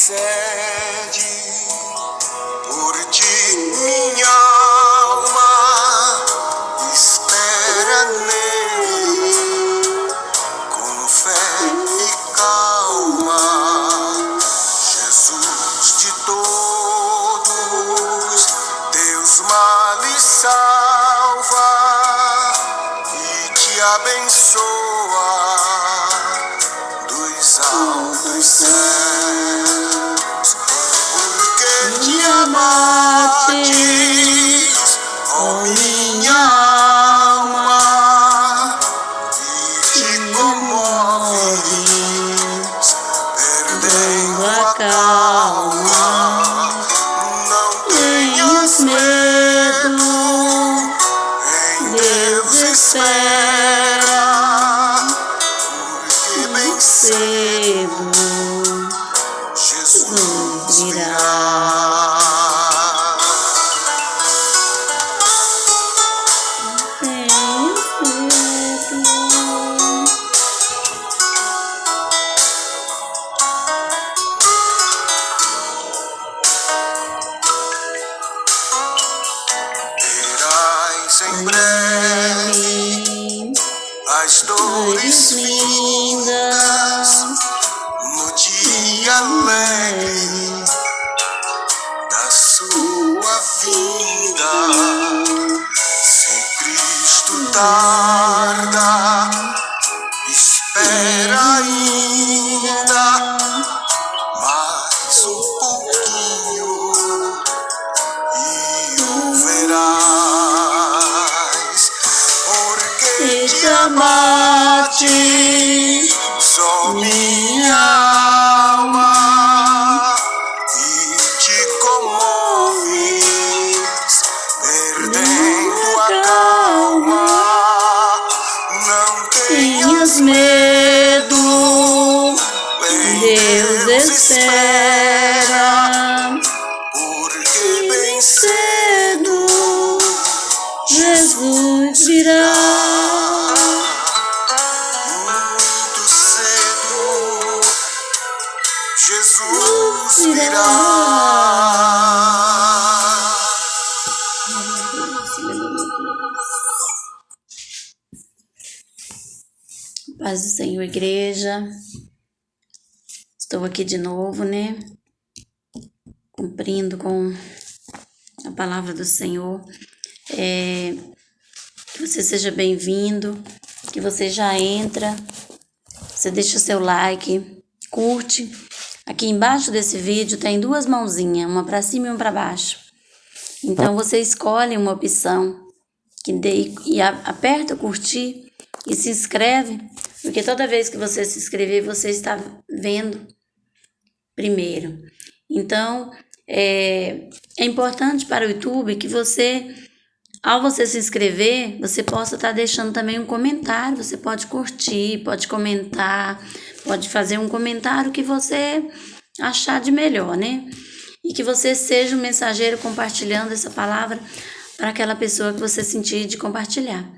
sede por ti, minha alma espera nele com fé e calma. Jesus de todos teus males salva e te abençoa dos altos céus, porque te amates, ó minha alma, e te comoves, perdendo a calma. Não tenhas medo, em Deus espera, porque bem cedo Jesus virá. Verás em breve as dores lindas no dia alegre da sua vinda. Se Cristo tarda, espera ainda mais um pouquinho e o verás, porque te amates, só minha alma, e te comoves, perdendo a calma. Não tenhas medo, em Deus espera, porque bem cedo Jesus virá. Muito cedo Jesus virá. Paz do Senhor, igreja. Estou aqui de novo, né? Cumprindo com a palavra do Senhor. Que você seja bem-vindo, que você já entra, você deixa o seu like, curte. Aqui embaixo desse vídeo tem duas mãozinhas, uma para cima e uma para baixo. Então você escolhe uma opção e aperta o curtir e se inscreve, porque toda vez que você se inscrever, você está vendo primeiro. Então, é importante para o YouTube que você, ao você se inscrever, você possa estar deixando também um comentário. Você pode curtir, pode comentar, pode fazer um comentário que você achar de melhor, né? E que você seja um mensageiro compartilhando essa palavra para aquela pessoa que você sentir de compartilhar.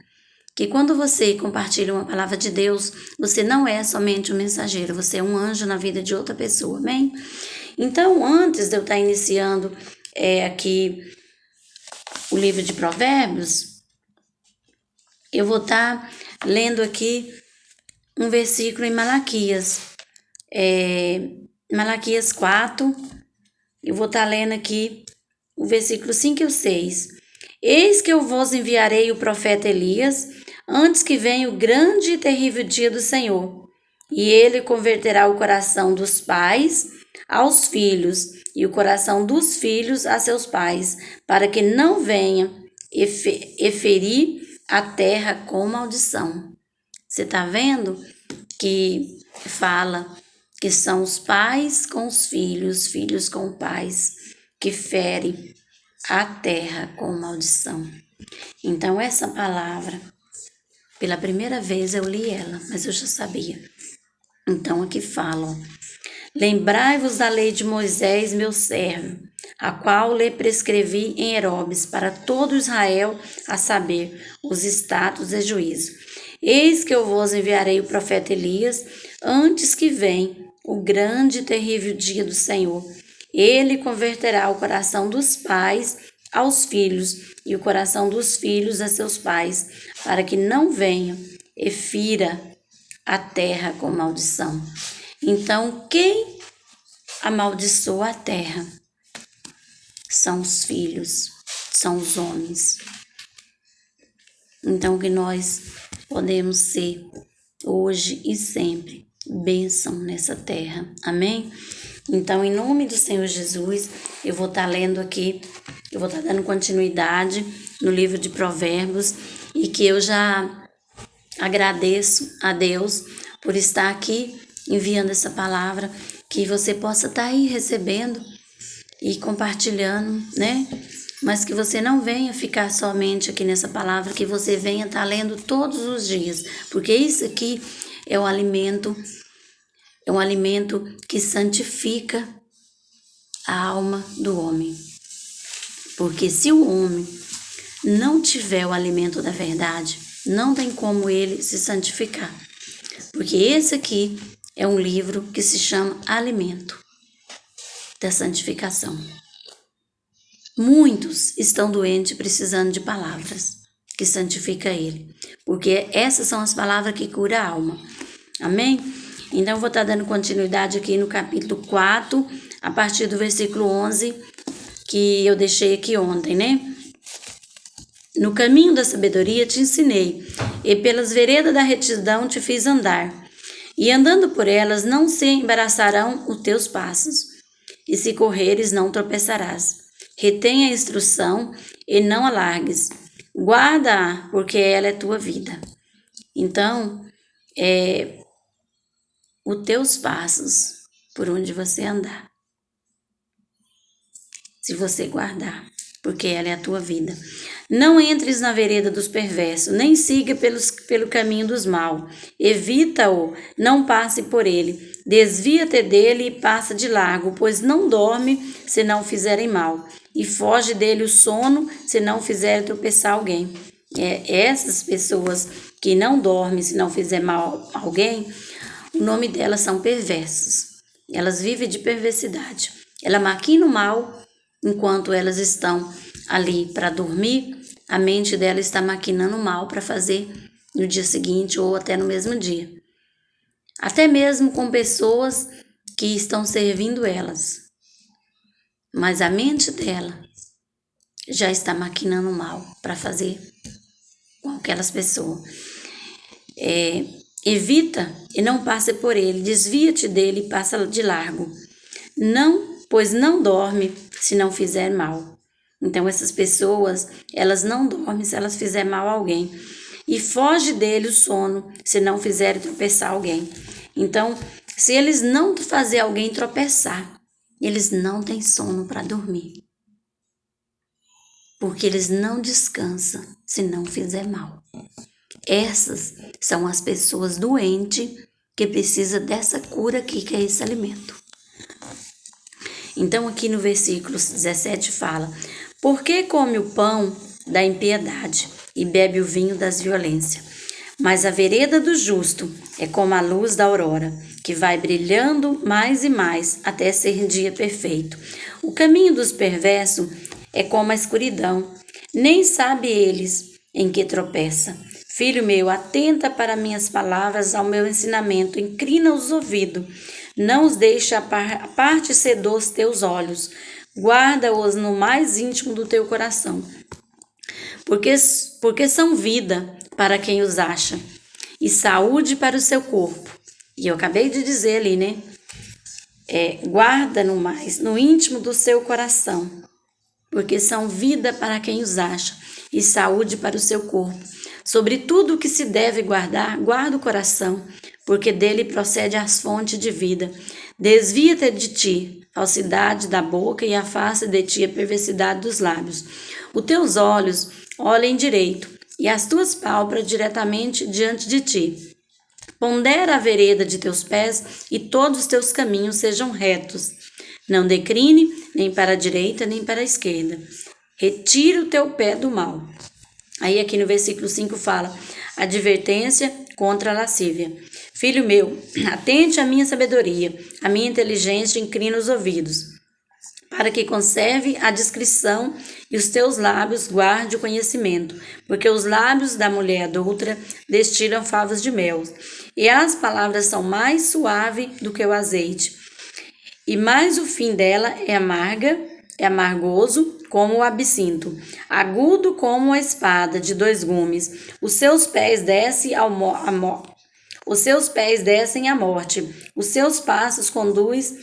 Que quando você compartilha uma palavra de Deus, você não é somente um mensageiro, você é um anjo na vida de outra pessoa, amém? Então, antes de eu estar iniciando aqui o livro de Provérbios, eu vou estar lendo aqui um versículo em Malaquias. Malaquias 4, eu vou estar lendo aqui o versículo 5 e o 6. Eis que eu vos enviarei o profeta Elias, antes que venha o grande e terrível dia do Senhor. E ele converterá o coração dos pais aos filhos, e o coração dos filhos a seus pais, para que não venha e ferir a terra com maldição. Você está vendo que fala que são os pais com os filhos, filhos com pais, que fere a terra com maldição. Então essa palavra, pela primeira vez eu li ela, mas eu já sabia. Então aqui fala: lembrai-vos da lei de Moisés, meu servo, a qual lhe prescrevi em Herodes para todo Israel, a saber, os estados e juízo. Eis que eu vos enviarei o profeta Elias, antes que venha o grande e terrível dia do Senhor. Ele converterá o coração dos pais aos filhos e o coração dos filhos a seus pais, para que não venha e fira a terra com maldição. Então, quem amaldiçoa a terra são os filhos, são os homens. Então, que nós podemos ser hoje e sempre bênção nessa terra. Amém? Então, em nome do Senhor Jesus, eu vou estar lendo aqui, eu vou estar dando continuidade no livro de Provérbios, e que eu já agradeço a Deus por estar aqui enviando essa palavra, que você possa estar aí recebendo e compartilhando, né? Mas que você não venha ficar somente aqui nessa palavra, que você venha estar lendo todos os dias, porque isso aqui é um alimento que santifica a alma do homem. Porque se o homem não tiver o alimento da verdade, não tem como ele se santificar. Porque esse aqui é um livro que se chama Alimento da Santificação. Muitos estão doentes precisando de palavras que santificam ele, porque essas são as palavras que curam a alma. Amém? Então eu vou estar dando continuidade aqui no capítulo 4, a partir do versículo 11, que eu deixei aqui ontem, né? No caminho da sabedoria te ensinei, e pelas veredas da retidão te fiz andar. E andando por elas não se embaraçarão os teus passos, e se correres não tropeçarás. Retém a instrução e não a largues. Guarda-a, porque ela é tua vida. Então, os teus passos por onde você andar, se você guardar, porque ela é a tua vida. Não entres na vereda dos perversos, nem siga pelo caminho dos maus. Evita-o, não passe por ele. Desvia-te dele e passa de largo, pois não dorme se não fizerem mal. E foge dele o sono se não fizerem tropeçar alguém. Essas pessoas que não dormem se não fizer mal a alguém, o nome delas são perversos. Elas vivem de perversidade. Ela maquina o mal enquanto elas estão ali para dormir. A mente dela está maquinando o mal para fazer no dia seguinte ou até no mesmo dia. Até mesmo com pessoas que estão servindo elas. Mas a mente dela já está maquinando o mal para fazer com aquelas pessoas. Evita e não passe por ele, desvia-te dele e passa de largo. Pois não dorme se não fizer mal. Então essas pessoas, elas não dormem se elas fizerem mal a alguém. E foge dele o sono se não fizerem tropeçar alguém. Então, se eles não fazerem alguém tropeçar, eles não têm sono para dormir. Porque eles não descansam se não fizer mal. Essas são as pessoas doentes que precisam dessa cura aqui, que é esse alimento. Então aqui no versículo 17 fala: por que come o pão da impiedade e bebe o vinho das violências? Mas a vereda do justo é como a luz da aurora, que vai brilhando mais e mais até ser dia perfeito. O caminho dos perversos é como a escuridão, nem sabe eles em que tropeça. Filho meu, atenta para minhas palavras, ao meu ensinamento, inclina os ouvidos, não os deixe a parte sedor os teus olhos, guarda-os no mais íntimo do teu coração, porque são vida para quem os acha, e saúde para o seu corpo. E eu acabei de dizer ali, né? Guarda no íntimo do seu coração, porque são vida para quem os acha, e saúde para o seu corpo. Sobre tudo o que se deve guardar, guarda o coração, porque dele procede as fontes de vida. Desvia-te de ti, falsidade da boca, e afasta de ti a perversidade dos lábios. Os teus olhos olhem direito, e as tuas pálpebras diretamente diante de ti. Pondera a vereda de teus pés, e todos os teus caminhos sejam retos. Não decline nem para a direita, nem para a esquerda. Retira o teu pé do mal. Aí aqui no versículo 5 fala: advertência contra a lascívia. Filho meu, atente à minha sabedoria, à minha inteligência, inclina os ouvidos, para que conserve a discrição e os teus lábios guarde o conhecimento, porque os lábios da mulher adulta destilam favos de mel, e as palavras são mais suaves do que o azeite, e mais o fim dela é amargoso como o absinto, agudo como a espada de dois gumes. Os seus pés descem os seus pés descem à morte, os seus passos conduzem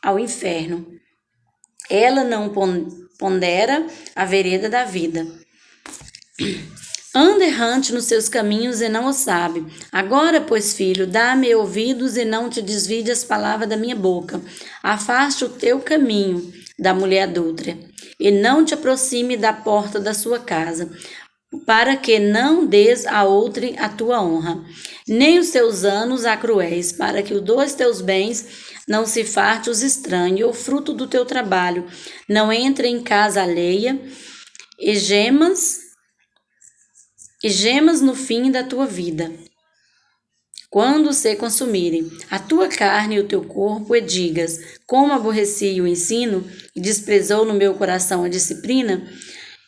ao inferno. Ela não pondera a vereda da vida. Anda errante nos seus caminhos e não o sabe. Agora, pois, filho, dá-me ouvidos e não te desvide as palavras da minha boca. Afaste o teu caminho da mulher adúltera e não te aproxime da porta da sua casa, para que não des a outrem a tua honra, nem os teus anos a cruéis, para que os dois teus bens não se farte os estranhos, e o fruto do teu trabalho não entre em casa alheia, e gemas no fim da tua vida, quando se consumirem a tua carne e o teu corpo, e digas, como aborreci o ensino, e desprezou no meu coração a disciplina,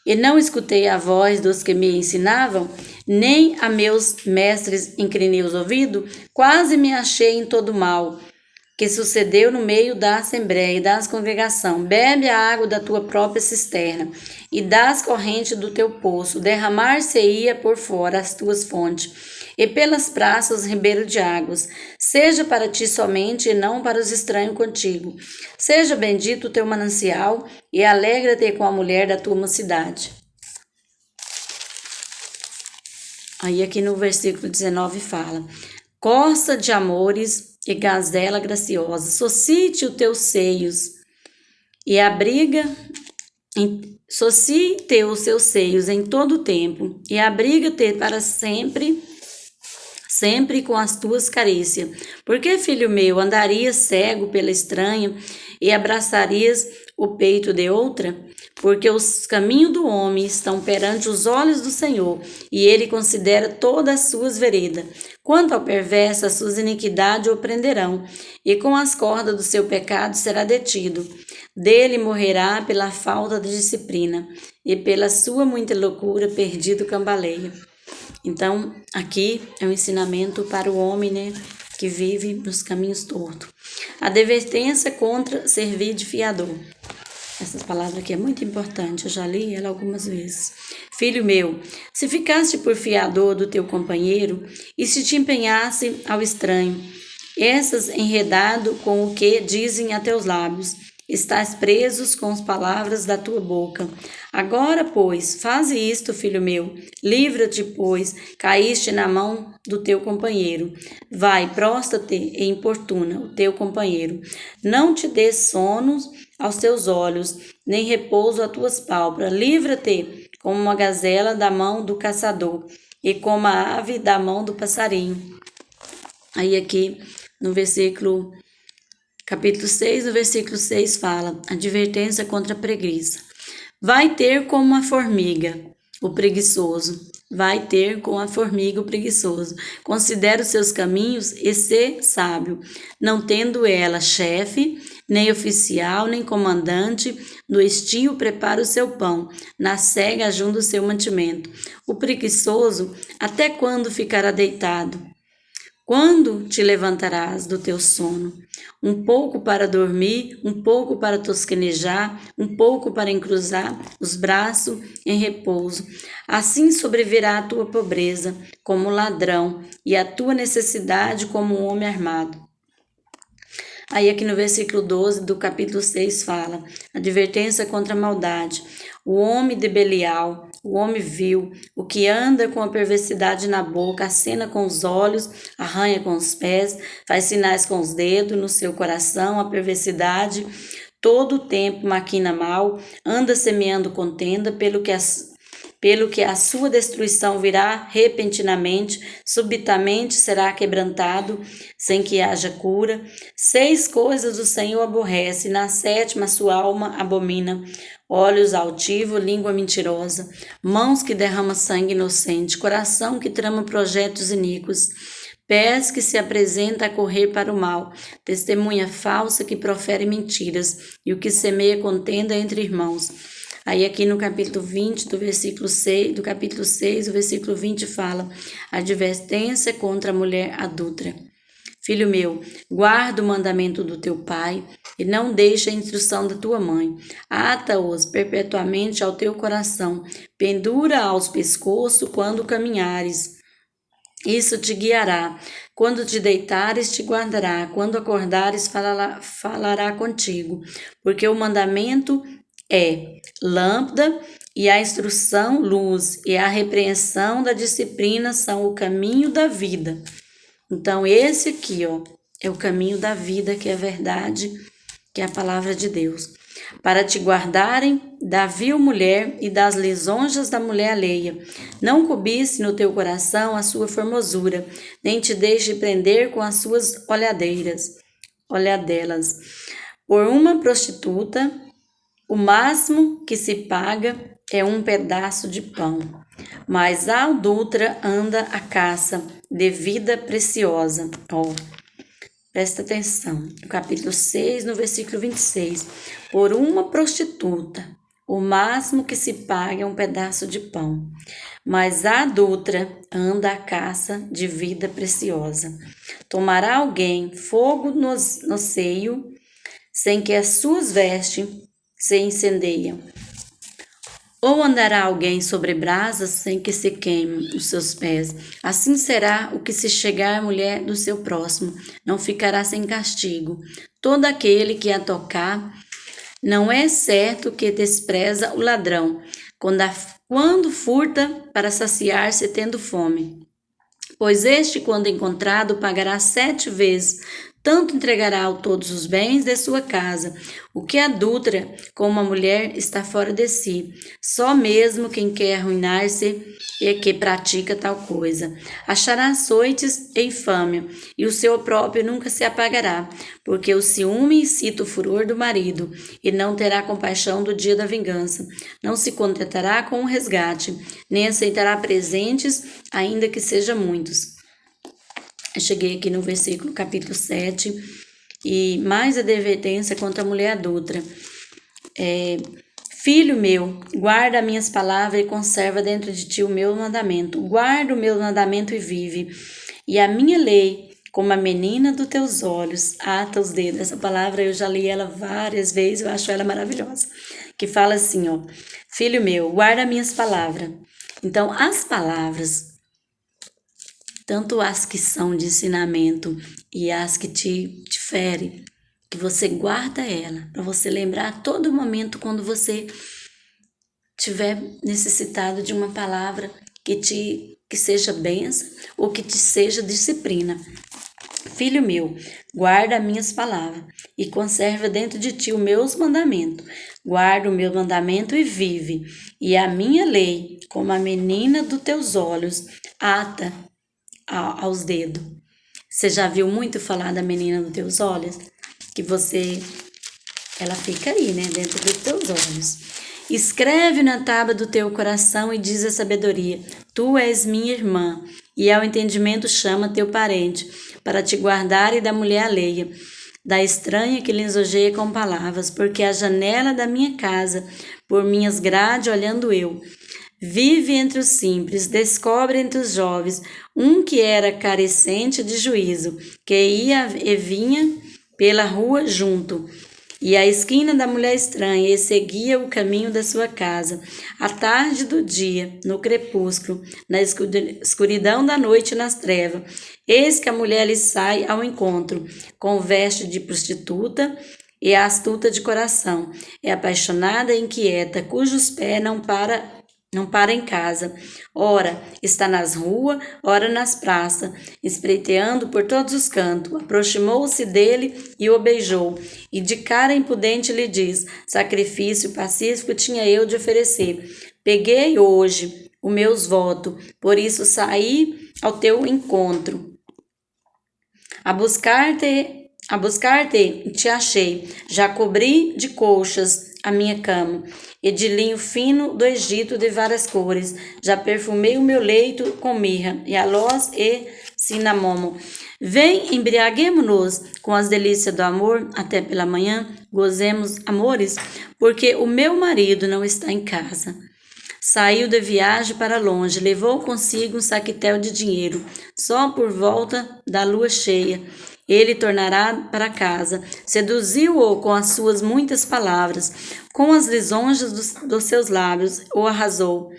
e não escutei a voz dos que me ensinavam, nem a meus mestres inclinei os ouvidos, quase me achei em todo mal, que sucedeu no meio da assembleia e das congregação. Bebe a água da tua própria cisterna, e das correntes do teu poço, derramar-se-ia por fora as tuas fontes, e pelas praças ribeiro de águas. Seja para ti somente, e não para os estranhos contigo. Seja bendito o teu manancial, e alegra-te com a mulher da tua mocidade. Aí aqui no versículo 19 fala: corça de amores e gazela graciosa, socite os teus seios e socite os seus seios em todo o tempo, e abriga-te para sempre com as tuas carícias. Porque, filho meu, andarias cego pela estranha e abraçarias o peito de outra? Porque os caminhos do homem estão perante os olhos do Senhor, e ele considera todas as suas veredas. Quanto ao perverso, as suas iniquidades o prenderão, e com as cordas do seu pecado será detido. Dele morrerá pela falta de disciplina, e pela sua muita loucura perdido cambaleia. Então, aqui é um ensinamento para o homem, né, que vive nos caminhos tortos. A advertência contra servir de fiador. Essa palavra aqui é muito importante, eu já li ela algumas vezes. Filho meu, se ficaste por fiador do teu companheiro, e se te empenhasse ao estranho, essas enredado com o que dizem a teus lábios, estás presos com as palavras da tua boca. Agora, pois, faze isto, filho meu, livra-te, pois, caíste na mão do teu companheiro. Vai, prostra-te e importuna o teu companheiro. Não te dê sono aos teus olhos, nem repouso às tuas pálpebras. Livra-te como uma gazela da mão do caçador, e como a ave da mão do passarinho. Aí aqui, no capítulo 6, no versículo 6 fala, advertência contra a preguiça. Vai ter como a formiga, o preguiçoso. Vai ter com a formiga o preguiçoso. Considera os seus caminhos e sê sábio, não tendo ela chefe, nem oficial, nem comandante. No estio prepara o seu pão, na cega ajunta o seu mantimento. O preguiçoso, até quando ficará deitado? Quando te levantarás do teu sono? Um pouco para dormir, um pouco para tosquenejar, um pouco para encruzar os braços em repouso. Assim sobrevirá a tua pobreza como ladrão, e a tua necessidade como um homem armado. Aí aqui no versículo 12 do capítulo 6 fala, advertência contra a maldade. O homem de Belial, o homem vil, o que anda com a perversidade na boca, acena com os olhos, arranha com os pés, faz sinais com os dedos, no seu coração a perversidade, todo o tempo maquina mal, anda semeando contenda, pelo que a sua destruição virá repentinamente, subitamente será quebrantado, sem que haja cura. 6 coisas o Senhor aborrece, na 7ª a sua alma abomina: olhos altivos, língua mentirosa, mãos que derramam sangue inocente, coração que trama projetos iníquos, pés que se apresenta a correr para o mal, testemunha falsa que profere mentiras, e o que semeia contenda entre irmãos. Aí aqui no capítulo 20, do capítulo 6, o versículo 20 fala: advertência contra a mulher adúltera. Filho meu, guarda o mandamento do teu pai e não deixe a instrução da tua mãe. Ata-os perpetuamente ao teu coração, pendura aos pescoços quando caminhares. Isso te guiará. Quando te deitares, te guardará. Quando acordares, falará contigo. Porque o mandamento é lâmpada e a instrução luz, e a repreensão da disciplina são o caminho da vida. Então esse aqui, é o caminho da vida, que é a verdade, que é a palavra de Deus. Para te guardarem da vil mulher e das lisonjas da mulher alheia. Não cobice no teu coração a sua formosura, nem te deixe prender com as suas olhadelas. Por uma prostituta, o máximo que se paga é um pedaço de pão, mas a adúltera anda à caça de vida preciosa. Presta atenção, no capítulo 6, no versículo 26. Por uma prostituta, o máximo que se paga é um pedaço de pão, mas a adúltera anda à caça de vida preciosa. Tomará alguém fogo no seio, sem que as suas vestes se incendeiam. Ou andará alguém sobre brasas sem que se queime os seus pés. Assim será o que se chegar à mulher do seu próximo, não ficará sem castigo. Todo aquele que a tocar, não é certo que despreza o ladrão, quando furta para saciar-se tendo fome. Pois este, quando encontrado, pagará 7 vezes, tanto entregará a todos os bens de sua casa. O que adultera com uma mulher está fora de si. Só mesmo quem quer arruinar-se é que pratica tal coisa. Achará açoites e infâmia, e o seu opróbrio nunca se apagará, porque o ciúme incita o furor do marido, e não terá compaixão do dia da vingança. Não se contentará com o resgate, nem aceitará presentes, ainda que sejam muitos. Eu cheguei aqui no versículo capítulo 7, e mais advertência contra a mulher adúltera. Filho meu, guarda minhas palavras e conserva dentro de ti o meu mandamento. Guarda o meu mandamento e vive. E a minha lei, como a menina dos teus olhos, ata os dedos. Essa palavra eu já li ela várias vezes, eu acho ela maravilhosa. Que fala assim, filho meu, guarda minhas palavras. Então, as palavras, tanto as que são de ensinamento e as que te ferem, que você guarda ela, para você lembrar a todo momento quando você tiver necessitado de uma palavra que seja bênção ou que te seja disciplina. Filho meu, guarda minhas palavras e conserva dentro de ti os meus mandamentos. Guarda o meu mandamento e vive, e a minha lei, como a menina dos teus olhos, ata aos dedos. Você já viu muito falar da menina dos teus olhos? Que ela fica aí, dentro dos teus olhos. Escreve na tábua do teu coração e diz a sabedoria: tu és minha irmã, e ao entendimento chama teu parente, para te guardar da mulher alheia, da estranha que lisonjeia com palavras, porque a janela da minha casa, por minhas grades olhando eu. Vive entre os simples, descobre entre os jovens um que era carecente de juízo, que ia e vinha pela rua junto, e à esquina da mulher estranha, e seguia o caminho da sua casa. À tarde do dia, no crepúsculo, na escuridão da noite, nas trevas, eis que a mulher lhe sai ao encontro, com veste de prostituta e astuta de coração. É apaixonada e inquieta, cujos pés não para em casa. Ora está nas ruas, ora nas praças, espreiteando por todos os cantos. Aproximou-se dele e o beijou, e de cara impudente lhe diz: sacrifício pacífico tinha eu de oferecer. Peguei hoje os meus votos, por isso saí ao teu encontro. A buscar-te te achei, já cobri de colchas a minha cama, e de linho fino do Egito de várias cores, já perfumei o meu leito com mirra, e aloes e Cinamomo. Vem, embriaguemo-nos com as delícias do amor até pela manhã, gozemos, amores, porque o meu marido não está em casa. Saiu de viagem para longe, levou consigo um saquetel de dinheiro. Só por volta da lua cheia ele tornará para casa. Seduziu-o com as suas muitas palavras, com as lisonjas dos seus lábios, o arrastou.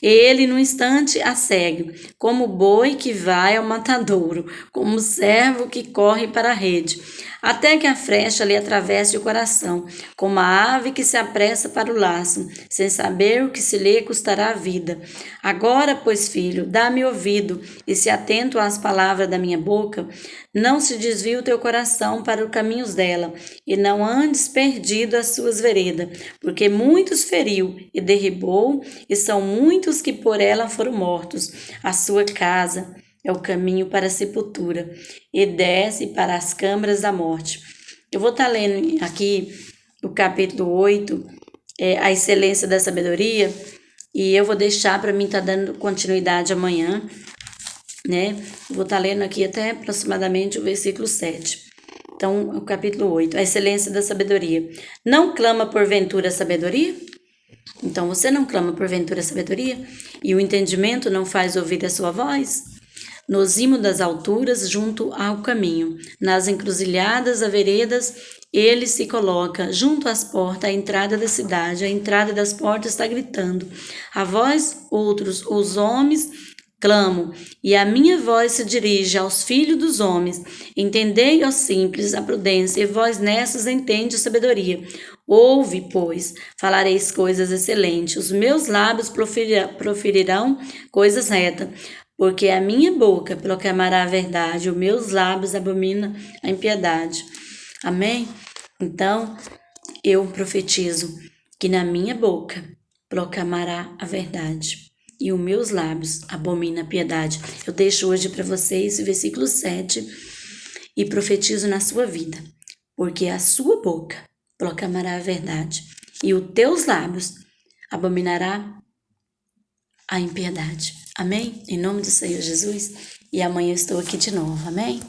Ele, no instante, a segue, como boi que vai ao matadouro, como servo que corre para a rede, até que a flecha lhe atravesse o coração, como a ave que se apressa para o laço, sem saber o que se lhe custará a vida. Agora, pois, filho, dá-me ouvido, e se atento às palavras da minha boca, não se desvie o teu coração para os caminhos dela, e não andes perdido às suas veredas, porque muitos feriu e derribou, e são muitos que por ela foram mortos. A sua casa é o caminho para a sepultura, e desce para as câmaras da morte. Eu vou estar lendo aqui o capítulo 8, a excelência da sabedoria, e eu vou deixar para mim estar dando continuidade amanhã, né? Vou estar lendo aqui até aproximadamente o versículo 7. Então, o capítulo 8, a excelência da sabedoria. Não clama porventura a sabedoria? Então, você não clama porventura a sabedoria? E o entendimento não faz ouvir a sua voz? No cimo das alturas, junto ao caminho, nas encruzilhadas veredas, ele se coloca junto às portas, à entrada da cidade. A entrada das portas está gritando. A vós, outros, os homens, clamo, e a minha voz se dirige aos filhos dos homens. Entendei, ó simples, a prudência, e vós nessas entende a sabedoria. Ouve, pois, falareis coisas excelentes, os meus lábios proferirão coisas retas, porque a minha boca proclamará a verdade, os meus lábios abominam a impiedade. Amém? Então, eu profetizo que na minha boca proclamará a verdade, e os meus lábios abominam a piedade. Eu deixo hoje para vocês o versículo 7 e profetizo na sua vida, porque a sua boca proclamará a verdade, e os teus lábios abominará a impiedade. Amém? Em nome do Senhor Jesus. E amanhã eu estou aqui de novo. Amém?